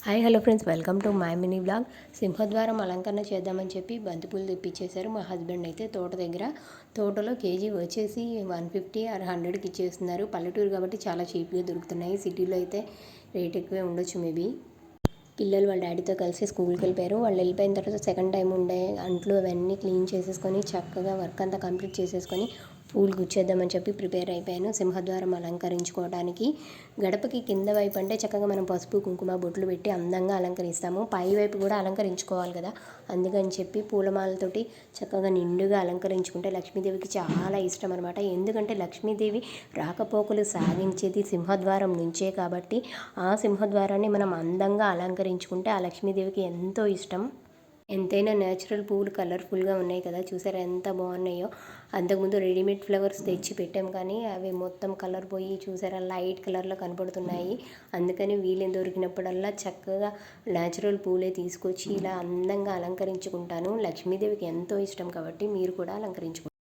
Hi hello friends, welcome to my mini blog. సింహద్వారం అలంకరణ చేద్దామని చెప్పి బంతిపూలు తెప్పించేశారు మా హస్బెండ్. అయితే తోటలో కేజీ వచ్చేసి 150 ఆర్ 100కి ఇచ్చేస్తున్నారు. పల్లెటూరు కాబట్టి చాలా చీప్గా దొరుకుతున్నాయి. సిటీలో అయితే రేట్ ఎక్కువే ఉండొచ్చు మేబీ. పిల్లలు వాళ్ళ డాడీతో కలిసి స్కూల్కి వెళ్ళిపోయారు. వాళ్ళు వెళ్ళిపోయిన తర్వాత సెకండ్ టైం ఉండే అంట్లు అవన్నీ క్లీన్ చేసేసుకొని చక్కగా వర్క్ అంతా కంప్లీట్ చేసేసుకొని పూలు గుచ్చేద్దామని చెప్పి ప్రిపేర్ అయిపోయాను సింహద్వారం అలంకరించుకోవడానికి. గడపకి కింద వైపు అంటే చక్కగా మనం పసుపు కుంకుమ బొట్లు పెట్టి అందంగా అలంకరిస్తాము. పై వైపు కూడా అలంకరించుకోవాలి కదా, అందుకని చెప్పి పూలమాలతోటి చక్కగా నిండుగా అలంకరించుకుంటే లక్ష్మీదేవికి చాలా ఇష్టం అనమాట. ఎందుకంటే లక్ష్మీదేవి రాకపోకలు సాగించేది సింహద్వారం నుంచే కాబట్టి ఆ సింహద్వారాన్ని మనం అందంగా అలంకరించుకుంటే ఆ లక్ష్మీదేవికి ఎంతో ఇష్టం. ఎంతైనా న్యాచురల్ పువ్వులు కలర్ఫుల్గా ఉన్నాయి కదా, చూసారా ఎంత బాగున్నాయో. అంతకుముందు రెడీమేడ్ ఫ్లవర్స్ తెచ్చి పెట్టాం కానీ అవి మొత్తం కలర్ పోయి చూసారా లైట్ కలర్లో కనపడుతున్నాయి. అందుకని వీలు దొరికినప్పుడల్లా చక్కగా న్యాచురల్ పూలే తీసుకొచ్చి ఇలా అందంగా అలంకరించుకుంటాను. లక్ష్మీదేవికి ఎంతో ఇష్టం కాబట్టి మీరు కూడా అలంకరించుకుంటారు.